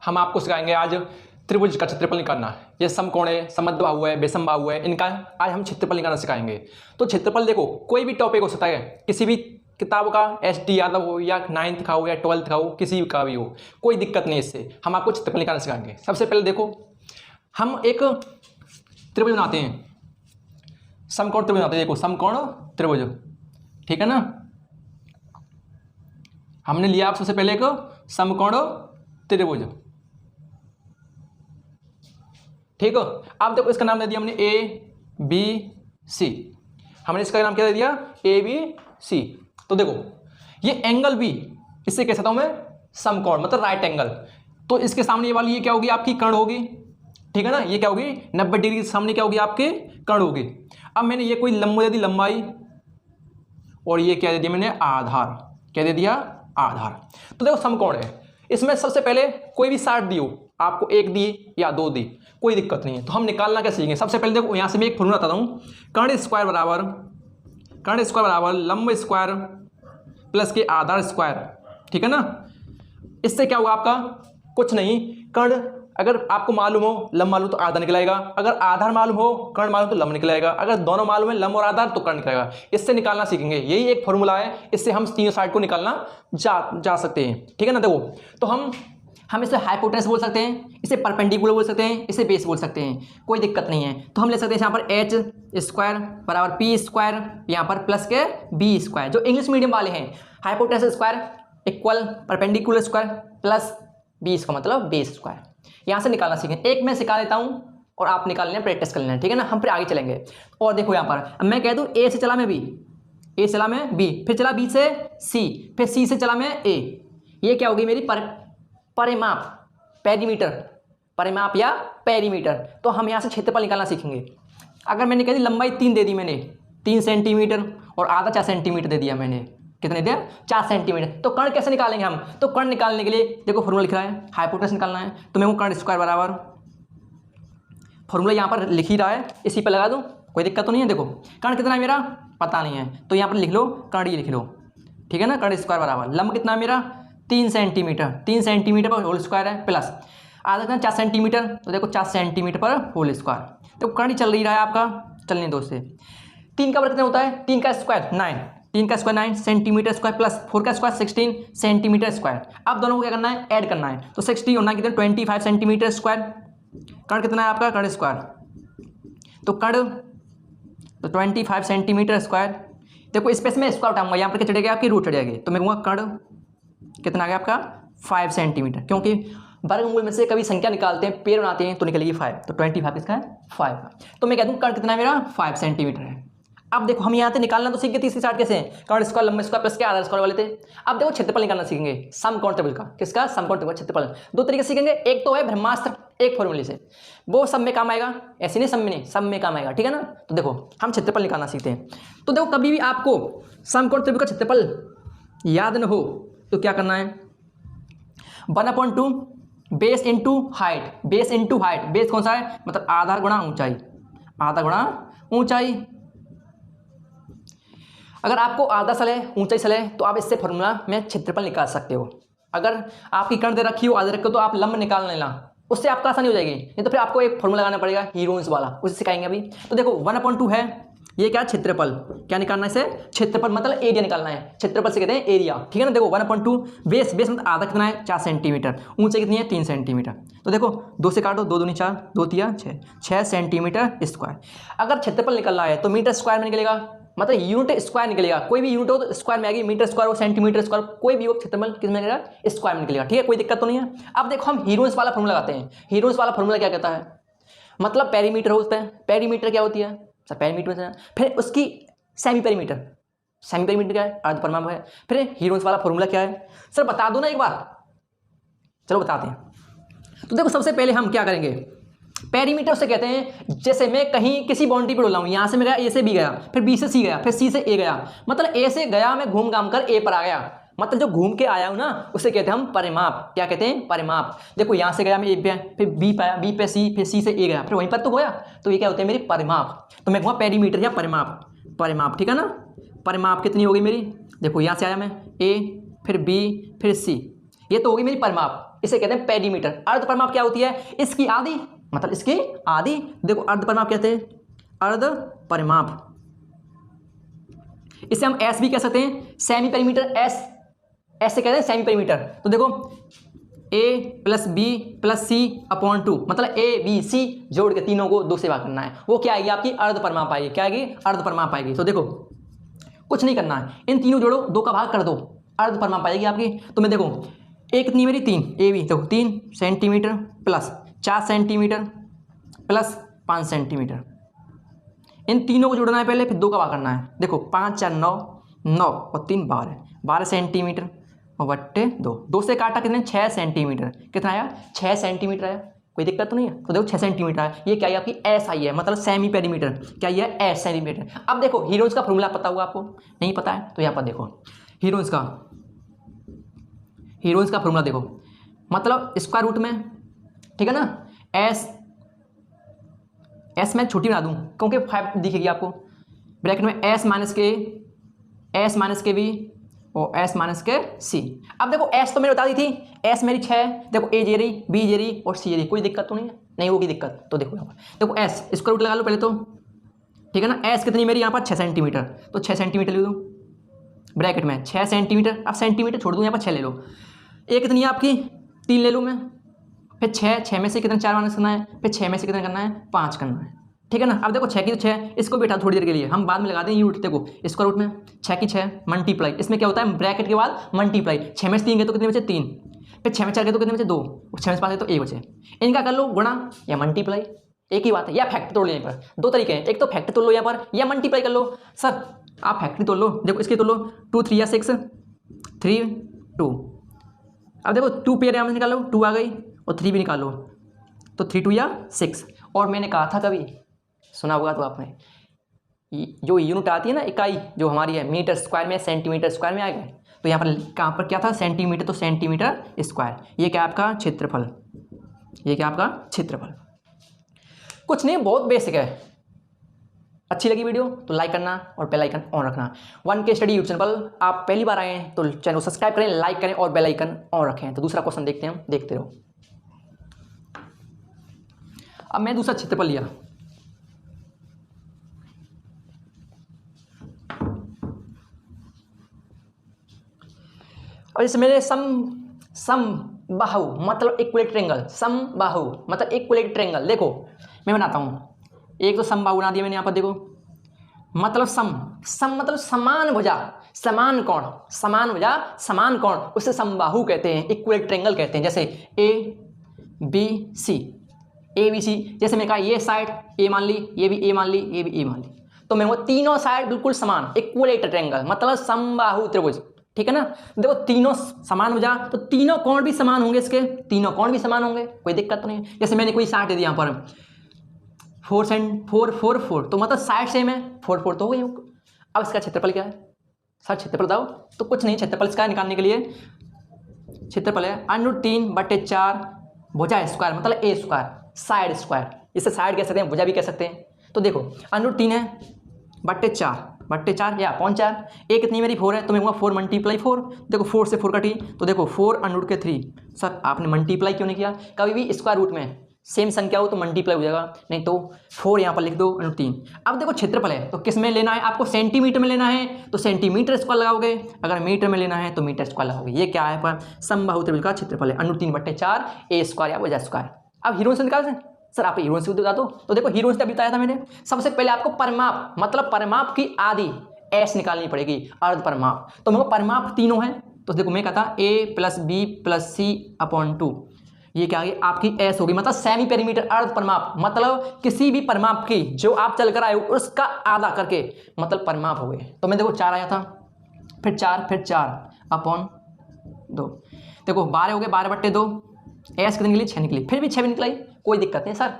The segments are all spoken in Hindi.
हम आपको सिखाएंगे आज त्रिभुज का क्षेत्रफल निकालना। ये समकोण है, समद्बाहु है, विषमबाहु है, इनका आज हम क्षेत्रफल निकालना सिखाएंगे। तो क्षेत्रफल देखो कोई भी टॉपिक हो सकता है, किसी भी किताब का, SD यादव हो या 9th का हो या 12th का हो, किसी का भी हो, कोई दिक्कत नहीं। इससे हम आपको क्षेत्रफल निकालना सिखाएंगे। सबसे पहले देखो हम एक त्रिभुज बनाते हैं, समकोण त्रिभुज बनाते हैं। देखो समकोण त्रिभुज, ठीक है ना। हमने लिया आप सबसे पहले एक समकोण त्रिभुज, ठीक है। अब देखो इसका नाम दे दिया हमने ABC। हमने इसका नाम क्या दे दिया ABC। तो देखो ये एंगल भी, इससे कह सकता हूं मैं समकोण, मतलब राइट एंगल। तो इसके सामने ये वाली ये क्या होगी आपकी कर्ण होगी, ठीक है ना। ये क्या होगी 90 डिग्री के सामने क्या होगी आपके कर्ण होगी। अब मैंने ये कोई लंबाई दे दी, लंबाई, और ये क्या दे दिया मैंने आधार। क्या दे दिया आधार। तो देखो समकोण है, इसमें सबसे पहले कोई भी साइड दी हो, आपको एक दी या दो दी, कोई दिक्कत नहीं है। तो हम निकालना कैसे सीखेंगे। सबसे पहले देखो यहां से मैं एक फॉर्मूला बताता हूं, कर्ण स्क्वायर बराबर लंब स्क्वायर प्लस के आधार स्क्वायर, ठीक है ना। इससे क्या होगा आपका कुछ नहीं, कर्ण अगर आपको मालूम हो लंब मालूम तो आधार निकलेगा, अगर आधार मालूम हो कर्ण मालूम तो लंब निकलेगा, अगर दोनों मालूम है लंब और आधार तो कर्ण निकलेगा। इससे निकालना सीखेंगे, यही एक फॉर्मूला है, इससे हम तीनों साइड को निकालना जा सकते हैं, ठीक है ना। देखो तो हम इसे हाइपोटेनस बोल सकते हैं, इसे परपेंडिकुलर बोल सकते हैं, इसे बेस बोल सकते हैं, कोई दिक्कत नहीं है। तो हम ले सकते हैं यहाँ पर h स्क्वायर बराबर p स्क्वायर, यहाँ पर प्लस के b स्क्वायर। जो इंग्लिश मीडियम वाले हैं, hypotenuse square equal perpendicular square plus b का मतलब बेस स्क्वायर। यहाँ से निकालना सीखें। एक मैं सिखा देता हूँ और आप निकाल लेना, प्रैक्टिस कर लेना, ठीक है ना। हम फिर आगे चलेंगे। और देखो यहाँ पर अब मैं कह दूँ a से चला मैं b, a चला मैं b, फिर चला b से c, फिर c से चला मैं a। ये क्या होगी मेरी परिमाप, पेरीमीटर, परिमाप या पेरीमीटर। तो हम यहाँ से क्षेत्रफल निकालना सीखेंगे। अगर मैंने कह दी लंबाई 3 दे दी मैंने, 3 सेंटीमीटर, और आधा 4 सेंटीमीटर दे दिया मैंने, कितने दिया 4 सेंटीमीटर। तो कर्ण कैसे निकालेंगे हम। तो कर्ण निकालने के लिए देखो फॉर्मूला लिख रहा है, हाइपोटेनस निकालना है। तो मैं वो कर्ण स्क्वायर बराबर, फॉर्मूला यहाँ पर लिख ही रहा है, इसी पर लगा दूँ, कोई दिक्कत तो नहीं है। देखो कर्ण कितना है मेरा पता नहीं है, तो यहाँ पर लिख लो कर्ण, ये लिख लो, ठीक है ना। कर्ण स्क्वायर बराबर लंब कितना है मेरा 3 सेंटीमीटर, 3 सेंटीमीटर पर होल स्क्वायर है, प्लस आधा कितना 4 सेंटीमीटर, तो देखो 4 सेंटीमीटर पर होल स्क्वायर। तो कर्ण चल रही रहा है आपका, चलने दो से। 3 का वर्ग कितना होता है, 3 का स्क्वायर 9, 3 का स्क्वायर 9 सेंटीमीटर स्क्वायर प्लस 4 का स्क्वायर 16 सेंटीमीटर स्क्वायर। अब दोनों को क्या करना है, ऐड करना है। तो 60 और 9 कितना 25 सेंटीमीटर स्क्वायर। कर्ण कितना है आपका कर्ण स्क्वायर, तो कर्ण तो 25 सेंटीमीटर स्क्वायर। देखो स्पेस में स्क्वायर उठाऊंगा, यहाँ पर क्या चढ़ेगा आपकी रूट चढ़ जाएगी, तो मैं कहूँगा कर्ण कितना आ गया आपका 5 सेंटीमीटर, क्योंकि वर्गमूल में से कभी संख्या निकालते हैं, पेड़ बनाते हैं तो निकलेगी 5, तो 25 इसका है 5। तो मैं कह दूँ कर्ण कितना है मेरा 5 सेंटीमीटर है। अब देखो हम यहाँ से निकालना तो सीख गए, तीसरी साइड कैसे कर्ण स्क्वायर लंबा स्क्वायर प्लस के आधार स्क्वायर वाले थे। अब देखो क्षेत्रफल निकालना सीखेंगे, समकोण त्रिभुज का। किसका, समकोण त्रिभुज क्षेत्रफल। दो तरीके सीखेंगे, एक तो है ब्रह्मास्त्र, एक फॉर्मूले से, वो सब में काम आएगा, ऐसे नहीं सब में नहीं, सब में काम आएगा, ठीक है ना। तो देखो हम क्षेत्रफल निकालना सीखते हैं। तो देखो कभी भी आपको समकोण त्रिभुज का क्षेत्रफल याद न हो तो क्या करना है, 1/2 base into height, base into height. Base कौन सा है, मतलब आधार गुणा ऊंचाई, आधा गुणा ऊंचाई। अगर आपको आधा सले ऊंचाई सले तो आप इससे फॉर्मूला में क्षेत्रफल निकाल सकते हो। अगर आपकी कर्ण दे रखी हो आधे रखी हो तो आप लंब निकाल लेना, उससे आपका आसानी हो जाएगी। नहीं तो फिर आपको एक फॉर्मूला लगाना पड़ेगा हीरोइंस वाला, उसे सिखाएंगे अभी। तो देखो 1/2 है, ये क्या क्षेत्रफल, क्या निकालना है इसे, क्षेत्रफल मतलब एरिया निकालना है। क्षेत्रफल से कहते हैं एरिया, ठीक है ना। देखो 1/2 बेस, बेस मतलब आधा कितना है 4 सेंटीमीटर, ऊंचाई कितनी है 3 सेंटीमीटर। तो देखो 2 से काटो, 2 दूनी 4, 2 तिया 6, 6 सेंटीमीटर स्क्वायर। अगर क्षेत्रफल निकलना है तो मीटर स्क्वायर में निकलेगा, मतलब यूनिट स्क्वायर निकलेगा। कोई भी यूनिट हो तो स्क्वायर में आएगी, मीटर स्क्वायर हो सेंटीमीटर स्क्वायर, कोई भी हो क्षेत्रफल किस में निकलेगा स्क्वायर में निकलेगा, ठीक है, कोई दिक्कत तो नहीं है। अब देखो हम हीरोइंस वाला फॉर्मूला लगाते हैं। हीरोइंस वाला फॉर्मूला क्या कहता है, मतलब पेरीमीटर हो, उसमें पेरीमीटर क्या होती है सर, पेरीमीटर से फिर उसकी सेमी पेरीमीटर, सेमी पेरीमीटर क्या है, अर्ध परिमाप है। फिर हीरोइंस वाला फॉर्मूला क्या है सर, बता दो ना एक बार, चलो बताते हैं। तो देखो सबसे पहले हम क्या करेंगे, पेरीमीटर से कहते हैं जैसे मैं कहीं किसी बाउंड्री पर डोला हूं, यहां से मैं गया ए से बी गया, फिर बी से सी गया, फिर सी से ए गया, मतलब ए से गया मैं घूम घाम कर ए पर आ गया, मतलब जो घूम के आया हूं ना उसे कहते हैं हम परिमाप। क्या कहते हैं, परिमाप। देखो यहां से गया मैं ए पे, फिर बी पाया, बी पे सी, फिर सी से ए गया, फिर वहीं पर तो गया, तो ये क्या होते हैं मेरी परिमाप। तो मैं कहूँगा पेरीमीटर या परिमाप, परिमाप, ठीक है ना। परिमाप कितनी हो गई मेरी, देखो यहाँ से आया मैं ए, फिर बी, फिर सी, ये तो होगी मेरी परिमाप। इसे कहते हैं पेरीमीटर। अर्ध परिमाप क्या होती है? इसकी आधी, मतलब इसकी आधी। देखो अर्ध परिमाप कहते हैं, अर्ध परिमाप, इसे हम एस भी कह सकते हैं, सेमी पेरीमीटर। एस से कहते हैं सेमी पेरीमीटर। तो देखो a plus B plus C upon 2, मतलब a b c जोड़ के तीनों को 2 से भाग करना है। वो क्या आएगी? आपकी अर्ध परिमाप आएगी। क्या आएगी? अर्ध परिमाप आएगी। तो देखो कुछ नहीं करना है, इन तीनों जोड़ो, 2 का भाग कर दो, अर्ध परिमाप आएगी आपकी। तो मैं देखो एक कितनी मेरी 3, ए बी, देखो 3 centimetre plus 4 centimetre plus 5 centimetre, इन तीनों को जोड़ना है पहले, फिर 2 का भाग करना है। देखो 5 4 9, 9 और 3 12, 12 सेंटीमीटर और बट्टे 2, 2 से काटा कितने? 6 सेंटीमीटर। कितना आया? 6 सेंटीमीटर आया। कोई दिक्कत तो नहीं है? तो देखो 6 सेंटीमीटर आया। ये क्या है? आपकी एस आई है, मतलब सेमी पेरीमीटर। क्या ये? S centimetre. अब देखो हीरोज का फॉर्मूला पता हुआ आपको? नहीं पता है तो यहाँ पर देखो हीरोज का फॉर्मूला देखो, मतलब स्क्वायर रूट में, ठीक है ना, एस मैं छोटी बना दूं क्योंकि 5 दिखेगी आपको, ब्रैकेट में एस माइनस के बी और एस माइनस के सी। अब देखो एस तो मैंने बता दी थी, एस मेरी 6, देखो ए जे रही, बी जे रही और सी जे रही। कोई दिक्कत तो नहीं है? नहीं होगी दिक्कत। तो देखो यहाँ पर देखो एस, स्क्वायर रूट लगा लो पहले तो, ठीक है ना। एस कितनी मेरी यहाँ पर? 6 सेंटीमीटर, तो 6 सेंटीमीटर ले दूँ ब्रैकेट में, 6 सेंटीमीटर। अब सेंटीमीटर छोड़ दूँ, यहाँ पर 6 ले लो। एक कितनी है आपकी? 3 ले लूँ मैं, फिर 6 में से कितना 4 माइनस करना है, फिर 6 में से कितना करना है? 5 करना है, ठीक है ना। अब देखो 6 की तो 6, इसको बैठा थोड़ी देर के लिए, हम बाद में लगा दें यूनिट। देखो स्क्वायर रूट में 6 की 6 मल्टीप्लाई, इसमें क्या होता है? ब्रैकेट के बाद मल्टीप्लाई। 6 में से 3 गए तो कितने बचे? 3, फिर 6 में 4 गए तो कितने बचे? 2, 6 में से 5 गए तो 1 बचे। इनका कर लो गुणा या मल्टीप्लाई, एक ही बात है। या फैक्टर तोड़ लो, यहाँ पर 2 तरीके हैं, एक तो फैक्टर तोड़ लो यहाँ पर, या मल्टीप्लाई कर लो। सर आप फैक्ट्री तोड़ लो, देखो इसके तोड़ लो, 2 3 या 6, 3 2। अब देखो 2 पेयर यहाँ से निकालो, 2 आ गई, और 3 भी निकालो, तो 3 2 या 6। और मैंने कहा था, कभी सुना होगा तो आपने, जो यूनिट आती है ना, इकाई जो हमारी है, मीटर स्क्वायर में, सेंटीमीटर स्क्वायर में आएगा। तो यहाँ पर कहाँ पर क्या था? सेंटीमीटर, तो सेंटीमीटर स्क्वायर। ये क्या आपका? क्षेत्रफल। ये क्या आपका? क्षेत्रफल। कुछ नहीं, बहुत बेसिक है। अच्छी लगी वीडियो तो लाइक करना और बेल आइकन ऑन रखना। 1K स्टडी यूट्यूब चैनल, आप पहली बार आए हैं तो चैनल को सब्सक्राइब करें, लाइक करें और बेल आइकन ऑन रखें। तो दूसरा क्वेश्चन देखते हैं हम, देखते रहो। अब मैं दूसरा क्षेत्रफल लिया, और जैसे मेरे समबाहु मतलब इक्विलेटरल ट्रायंगल, समबाहु मतलब इक्विलेटरल ट्रायंगल। देखो मैं बनाता हूँ, एक तो समबाहु बना दिया मैंने यहाँ पर। देखो मतलब सम मतलब समान भुजा, समान कोण, समान भुजा समान कोण, उसे समबाहु कहते हैं, इक्विलेटरल ट्रायंगल कहते हैं। जैसे ए बी सी, जैसे मैंने कहा ये साइड ए मान ली, ये भी ए मान ली, ये भी ए मान ली, तो मैं वो तीनों साइड बिल्कुल समान, इक्विलेटरल ट्रायंगल मतलब समबाहु त्रिभुज, ठीक है ना। देखो तीनों समान हो जा तो तीनों कोण भी समान होंगे, इसके तीनों कोण भी समान होंगे, कोई दिक्कत तो नहीं है। जैसे मैंने कोई साइड दे दिया यहाँ पर 4 4 4, तो मतलब साइड सेम है, 4 4 तो हो गई। अब इसका क्षेत्रफल क्या है? सर क्षेत्रफल बताओ। तो कुछ नहीं, क्षेत्रफल इसका निकालने के लिए क्षेत्रफल है √3/4 भुजा स्क्वायर, मतलब ए स्क्वायर, साइड स्क्वायर। इसे साइड कह सकते हैं, भुजा भी कह सकते हैं। तो देखो √3 है बट्टे 4 या अपॉन 4, ए कितनी मेरी 4 है, तो मैं कहूँगा 4 × 4। देखो 4 से 4 कटी, तो देखो 4 √3। सर आपने मल्टीप्लाई क्यों नहीं किया? कभी भी स्क्वायर रूट में सेम संख्या हो तो मल्टीप्लाई हो जाएगा, नहीं तो 4 यहाँ पर लिख दो √3। अब देखो क्षेत्रफल है तो किस में लेना है आपको? सेंटीमीटर में लेना है तो सेंटीमीटर स्क्वायर लगाओगे, अगर मीटर में लेना है तो मीटर स्क्वायर लगाओगे। ये क्या है? पर समबाहु त्रिभुज का क्षेत्रफल है √3/4 ए स्क्वायर या भुजा स्क्वायर। अब हीरोन से निकाल दें। सर आप हीरोन से बता दो। तो देखो हीरोन से अभी बताया था मैंने, सबसे पहले आपको परिमाप मतलब परिमाप की आधी एस निकालनी पड़ेगी, अर्ध परिमाप। तो मेरे को परिमाप तीनों है, तो देखो मैं कहता a + b + c अपॉन 2, ये क्या है? आपकी एस होगी, मतलब सेमी पेरीमीटर, अर्ध परिमाप मतलब किसी भी परिमाप की जो आप चल कर आए हो उसका आधा करके मतलब परिमाप हो गए। तो मैं देखो 4 आया था, फिर 4 अपॉन 2, देखो 12 हो गए, 12/2, एस कितनी निकली? 6 निकली, फिर भी 6 भी निकलाई, कोई दिक्कत नहीं सर,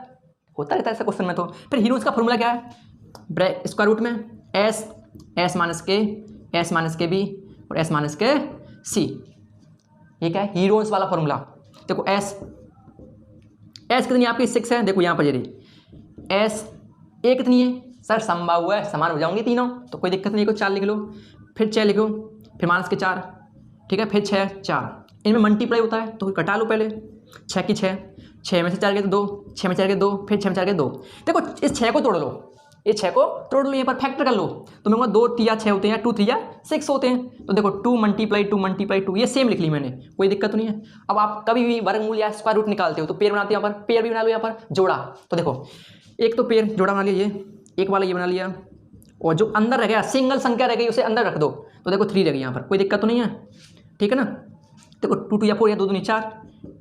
होता रहता है ऐसा क्वेश्चन में। तो फिर हीरोज का फॉर्मूला क्या है? स्क्वायर रूट में एस माइनस के बी और एस माइनस के सी। ये क्या है? हीरोज वाला फॉर्मूला। देखो एस कितनी है आपकी? 6 है, देखो यहाँ पर ये रही एस। ए कितनी है? सर समबाहु है, समान हो जाओगे तीनों, तो कोई दिक्कत नहीं। को 4 लिख लो, फिर 6 लिखो, फिर -4, ठीक है, फिर 6 4, इनमें मल्टीप्लाई होता है तो कटा लो पहले, 6 की 6, 6 में से 4 गए तो 2, 6 में 4 गए 2, फिर 6 में 4 गए 2। देखो इस 6 को तोड़ लो, ये 6 को तोड़ लो, यहाँ पर फैक्टर कर लो तो मैं 2 3 6 होते हैं, 2 3 6 होते हैं। तो देखो 2 × 2 ये सेम लिख ली मैंने, कोई दिक्कत तो नहीं है। अब आप कभी भी वर्गमूल या स्क्वायर रूट निकालते हो तो पेयर बनाते हो, यहाँ पर पेयर भी बना लो, यहाँ पर जोड़ा। तो देखो एक तो पेयर जोड़ा बना लिया, ये एक वाला ये बना लिया, और जो अंदर रह गया सिंगल संख्या रह गई उसे अंदर रख दो, तो देखो 3 रह गई यहाँ पर, कोई दिक्कत तो नहीं है, ठीक है ना। देखो 2 2 या 4 या 2 2 4,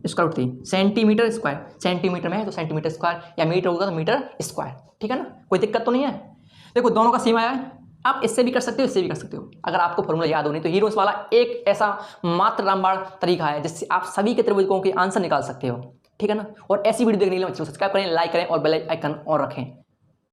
square root 3 centimetre square, centimetre में है तो सेंटीमीटर स्क्वायर, या मीटर होगा तो मीटर स्क्वायर, ठीक है ना, कोई दिक्कत तो नहीं है। देखो दोनों का सेम आया है, आप इससे भी कर सकते हो, इससे भी कर सकते हो। अगर आपको फॉर्मूला याद हो नहीं तो हीरोस वाला एक ऐसा मात्र रामबाण तरीका है जिससे आप सभी के त्रिभुजकों के आंसर निकाल सकते हो, ठीक है ना। और ऐसी वीडियो देखने के लिए सब्सक्राइब करें, लाइक करें और बेल आइकन ऑन रखें।